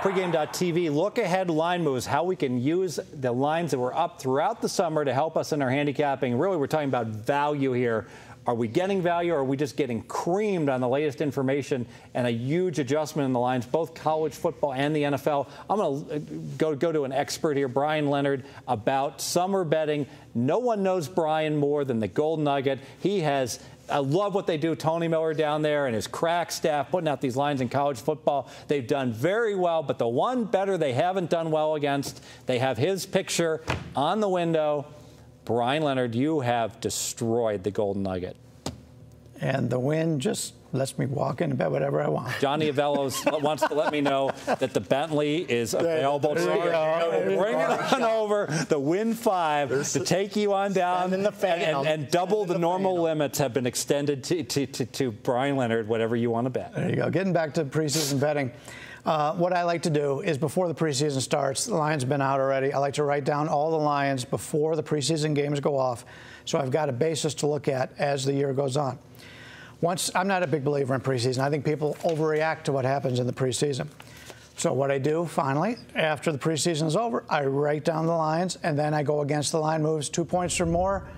Pregame.tv, look-ahead line moves, how we can use the lines that were up throughout the summer to help us in our handicapping. Really, we're talking about value here. Are we getting value, or are we just getting creamed on the latest information and a huge adjustment in the lines, both college football and the NFL? I'm going to go to an expert here, Bryan Leonard, about summer betting. No one knows Bryan more than the Golden Nugget. I love what they do. Tony Miller down there and his crack staff putting out these lines in college football. They've done very well, but the one bettor they haven't done well against, they have his picture on the window. Bryan Leonard, you have destroyed the Golden Nugget. And the win just lets me walk in and bet whatever I want. Johnny Avellos wants to let me know that the Bentley is available. Bring it on over. The Win 5 to take you on down, and double the normal limits have been extended to Bryan Leonard, whatever you want to bet. There you go. Getting back to preseason betting. What I like to do is before the preseason starts, the lines have been out already. I like to write down all the lines before the preseason games go off, so I've got a basis to look at as the year goes on. I'm not a big believer in preseason. I think people overreact to what happens in the preseason. So what I do, finally, after the preseason is over, I write down the lines, and then I go against the line moves 2 points or more.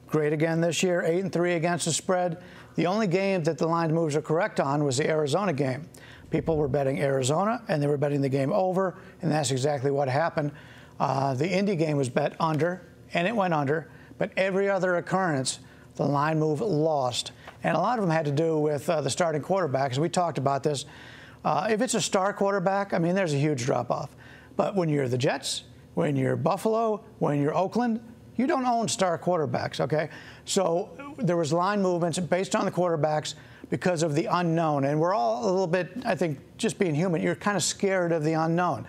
Great again this year, 8-3 against the spread. The only game that the line moves are correct on was the Arizona game. People were betting Arizona, and they were betting the game over, and that's exactly what happened. The Indy game was bet under, and it went under, but every other occurrence, the line move lost. And a lot of them had to do with the starting quarterbacks. We talked about this. If it's a star quarterback, I mean, there's a huge drop-off. But when you're the Jets, when you're Buffalo, when you're Oakland, you don't own star quarterbacks, okay? So there was line movements based on the quarterbacks because of the unknown. And we're all a little bit, I think, just being human, you're kind of scared of the unknown.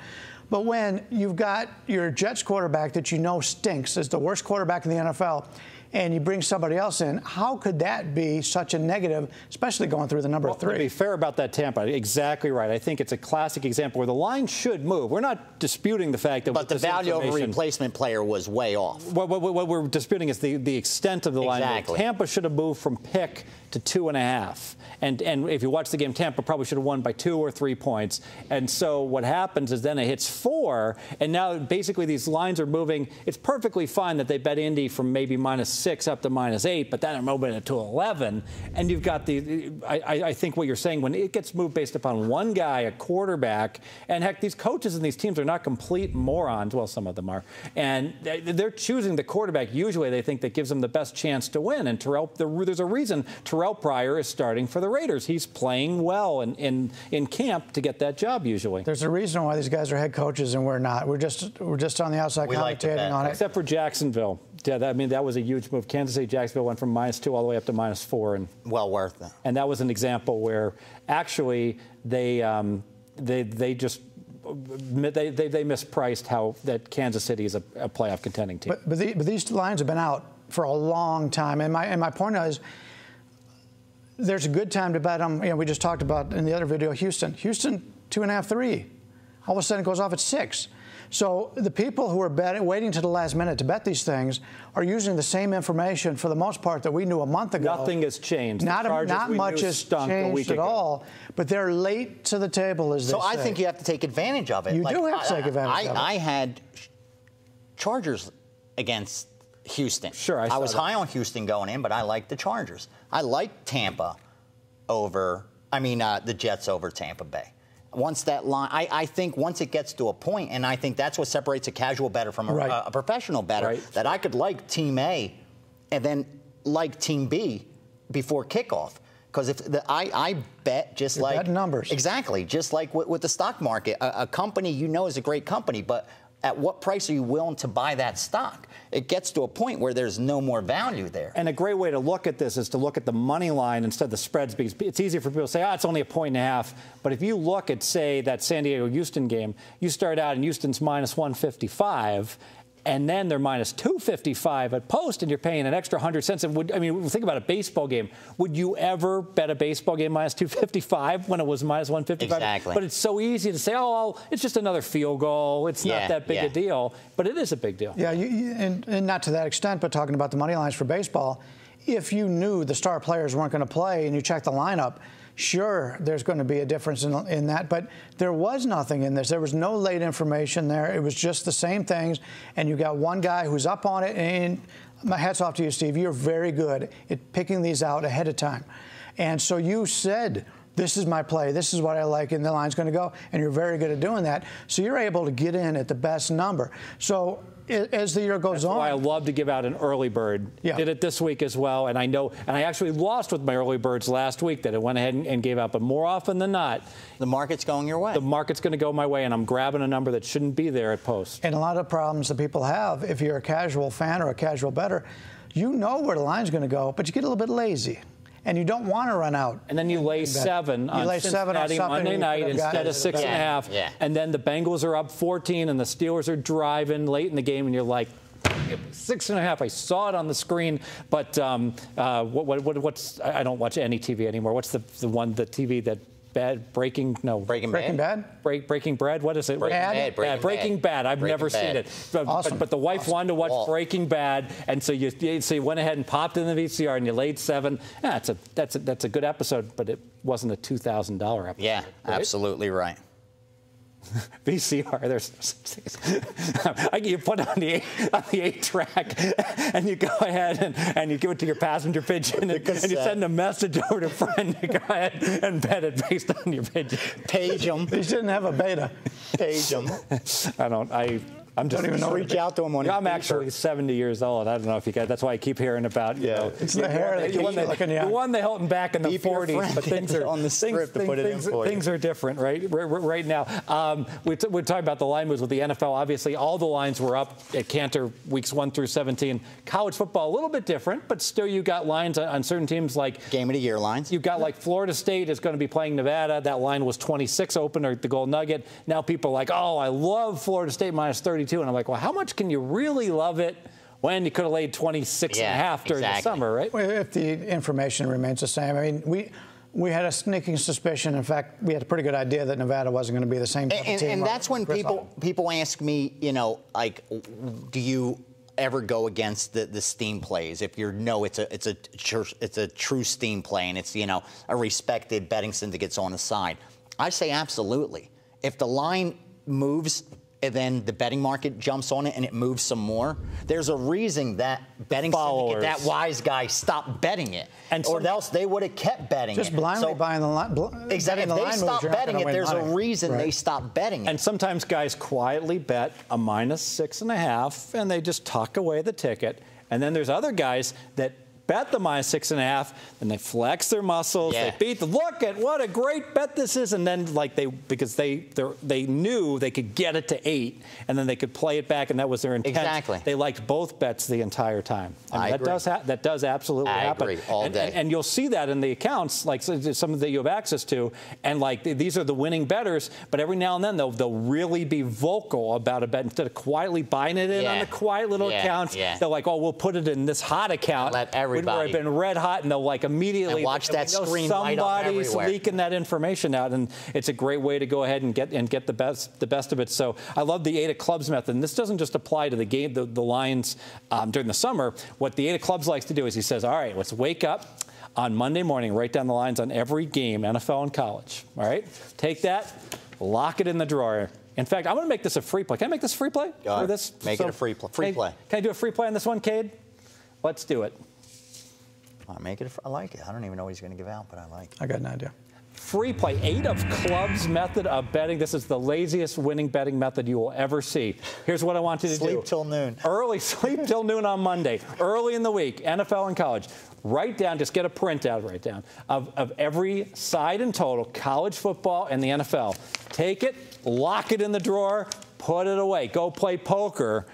But when you've got your Jets quarterback that you know stinks, is the worst quarterback in the NFL, and you bring somebody else in, how could that be such a negative, especially going through the number 3? To be fair about that Tampa, exactly right. I think it's a classic example where the line should move. We're not disputing the fact that... But the value of a replacement player was way off. What we're disputing is the extent of the line. Exactly. Tampa should have moved from pick to 2.5. And if you watch the game, Tampa probably should have won by 2 or 3 points. And so what happens is then it hits 4, and now basically these lines are moving. It's perfectly fine that they bet Indy from maybe -6 up to -8, but then they're moving it to 11. And you've got I think what you're saying, when it gets moved based upon one guy, a quarterback, and heck, these coaches and these teams are not complete morons. Well, some of them are. And they're choosing the quarterback usually they think that gives them the best chance to win. And there's a reason Terrell Pryor is starting for the Raiders. He's playing well in camp to get that job usually. There's a reason why these guys are head coaches and we're not. We're just on the outside commentating on it. Except for Jacksonville. Yeah, I mean, that was a huge move. Kansas City, Jacksonville went from -2 all the way up to -4. And well worth it. And that was an example where actually they mispriced how that Kansas City is a playoff contending team. But these lines have been out for a long time. And my point is, there's a good time to bet them. You know, we just talked about in the other video, Houston 2.5, 3. All of a sudden it goes off at 6. So the people who are waiting to the last minute to bet these things are using the same information for the most part that we knew a month ago. Nothing has changed. Not much has changed at all. But they're late to the table, as they say. So I think you have to take advantage of it. You do have to take advantage of it. I had Chargers against Houston. Sure, I was high on Houston going in, but I like the Chargers. I like Tampa over, the Jets over Tampa Bay. Once that line, I think once it gets to a point, and I think that's what separates a casual bettor from a professional bettor, that I could like Team A and then like Team B before kickoff. Because I bet just like... Bet numbers. Exactly, just like with the stock market. A company you know is a great company, but at what price are you willing to buy that stock? It gets to a point where there's no more value there. And a great way to look at this is to look at the money line instead of the spreads, because it's easier for people to say, it's only 1.5 points. But if you look at, say, that San Diego-Houston game, you start out and Houston's -155, and then they're -255 at post, and you're paying an extra 100 cents. And think about a baseball game. Would you ever bet a baseball game -255 when it was -155? Exactly. But it's so easy to say, it's just another field goal. It's not that big a deal. But it is a big deal. Yeah, and not to that extent, but talking about the money lines for baseball, if you knew the star players weren't going to play and you check the lineup, Sure, there's going to be a difference in that, but there was nothing in this. There was no late information there. It was just the same things, and you got one guy who's up on it, and my hat's off to you, Steve. You're very good at picking these out ahead of time. And so you said, this is my play, this is what I like, and the line's going to go, and you're very good at doing that. So you're able to get in at the best number. So as the year goes on. That's why I love to give out an early bird. Yeah. Did it this week as well, and I know, and I actually lost with my early birds last week that I went ahead and gave out, but more often than not, the market's going your way. The market's going to go my way, and I'm grabbing a number that shouldn't be there at post. And a lot of problems that people have, if you're a casual fan or a casual bettor, you know where the line's going to go, but you get a little bit lazy. And you don't want to run out. And then you lay 7 on Cincinnati Monday night instead of 6.5. Yeah. And then the Bengals are up 14 and the Steelers are driving late in the game and you're like, 6.5. I saw it on the screen, but what's? I don't watch any TV anymore. What's the TV that Breaking Bad? Breaking Bread? What is it? Breaking Bad. I've never seen it. Awesome. But the wife wanted to watch Breaking Bad, and so you went ahead and popped in the VCR and you laid 7. Yeah, that's a good episode, but it wasn't a $2,000 episode. Yeah, right? Absolutely right. VCR, there's no such thing. You put it on the 8-track, and you go ahead and you give it to your passenger pigeon, and you send a message over to a friend to go ahead and bet it based on your pigeon. Page them. You shouldn't have a beta. Page them. I'm just don't even know. Reach out to him on. I'm actually 70 years old. I don't know if you guys. That's why I keep hearing about. It's the hair that keeps you looking young. The one they held him back in the 40s, but things are on the script to put it in for you. Things are different, right now. We're talking about the line moves with the NFL. Obviously, all the lines were up at Cantor weeks 1 through 17. College football a little bit different, but still you got lines on certain teams like game of the year lines. You've got like Florida State is going to be playing Nevada. That line was 26 open at the Gold Nugget. Now people are like, oh, I love Florida State minus 32, and I'm like, well, how much can you really love it when you could have laid 26.5 during the summer, right? Well, if the information remains the same. I mean, we had a sneaking suspicion. In fact, we had a pretty good idea that Nevada wasn't going to be the same type of team. And that's when people ask me, like, do you ever go against the steam plays? If it's a true steam play and it's a respected betting syndicate on the side, I say absolutely. If the line moves and then the betting market jumps on it and it moves some more, there's a reason that betting syndicate, that wise guy, stopped betting it. Or else they would have kept betting it. Just blindly buying the line. Exactly. If they stop betting it, there's a reason they stopped betting it. And sometimes guys quietly bet a minus 6.5 and they just tuck away the ticket. And then there's other guys that bet the minus 6.5, and they flex their muscles. Yeah. They beat the look at what a great bet this is, and then because they knew they could get it to 8, and then they could play it back, and that was their intent. Exactly. They liked both bets the entire time. I mean, that does absolutely happen. I agree all day. And you'll see that in the accounts, like some that you have access to, and like these are the winning bettors. But every now and then they'll really be vocal about a bet instead of quietly buying it in on the quiet little accounts. Yeah. They're like, oh, we'll put it in this hot account. Let everybody. Where I've been red hot, and they'll like immediately and watch that screen light up everywhere. Somebody's leaking that information out, and it's a great way to go ahead and get the best of it. So I love the 8 of clubs method, and this doesn't just apply to the game, the lines during the summer. What the 8 of clubs likes to do is he says, all right, let's wake up on Monday morning, write down the lines on every game, NFL and college. All right, take that, lock it in the drawer. In fact, I'm going to make this a free play. Can I make this a free play? Go ahead. Make it a free play. Can I do a free play on this one, Cade? Let's do it. I like it. I don't even know what he's going to give out, but I like it. I got an idea. Free play, 8 of clubs method of betting. This is the laziest winning betting method you will ever see. Here's what I want you to do. Sleep till noon. Sleep till noon on Monday. Early in the week, NFL and college. Write down, just get a printout, write down, of every side and total, college football and the NFL. Take it, lock it in the drawer, put it away. Go play poker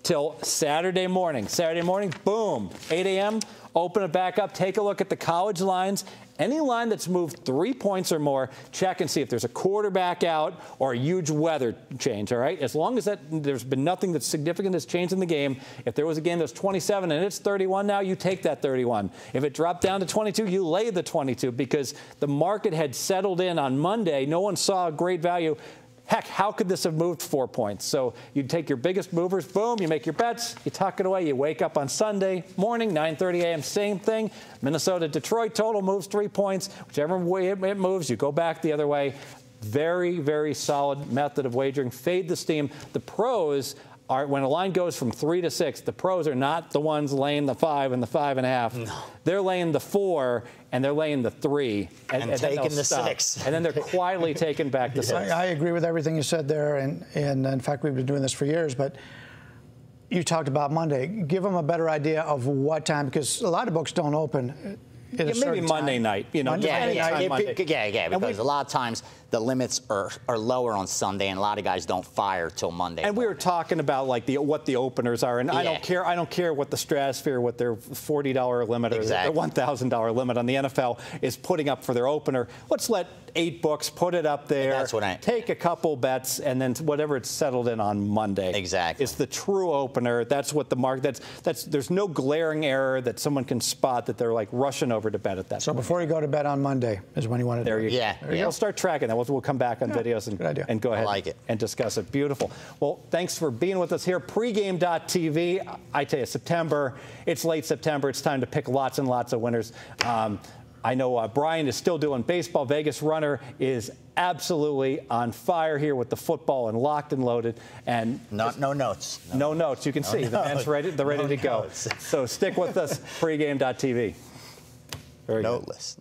till Saturday morning. Saturday morning, boom, 8 a.m., open it back up, take a look at the college lines. Any line that's moved 3 points or more, check and see if there's a quarterback out or a huge weather change, all right? As long as there's been nothing that's significant that's changed in the game. If there was a game that's 27 and it's 31 now, you take that 31. If it dropped down to 22, you lay the 22 because the market had settled in on Monday. No one saw a great value. Heck, how could this have moved 4 points? So you take your biggest movers, boom, you make your bets, you tuck it away, you wake up on Sunday morning, 9:30 a.m., same thing. Minnesota-Detroit total moves 3 points. Whichever way it moves, you go back the other way. Very, very solid method of wagering. Fade the steam. The pros are, when a line goes from 3 to 6, the pros are not the ones laying the 5 and the 5.5. No. They're laying the 4 and they're laying the 3 and taking the 6. And then they're quietly taking back the 6. I agree with everything you said there, and in fact, we've been doing this for years. But you talked about Monday. Give them a better idea of what time, because a lot of books don't open. Maybe Monday night, because a lot of times the limits are lower on Sunday, and a lot of guys don't fire till Monday. And we were talking about like what the openers are, and I don't care what the stratosphere, what their $40 limit or their $1,000 limit on the NFL is putting up for their opener. Let's let 8 books put it up there. That's what take a couple bets, and then whatever it's settled in on Monday. Exactly. It's the true opener. That's what the market. There's no glaring error that someone can spot that they're like rushing over to bet at that. So point. Before you go to bed on Monday is when you want to do it. There you go. We'll start tracking that. We'll come back on videos and go ahead and discuss it. Beautiful. Well, thanks for being with us here. Pregame.tv. I tell you, September. It's late September. It's time to pick lots and lots of winners. I know Bryan is still doing baseball. Vegas Runner is absolutely on fire here with the football and locked and loaded. And no notes. No notes. You can see the man's ready. They're ready to go. So stick with us. Pregame.tv. Noteless.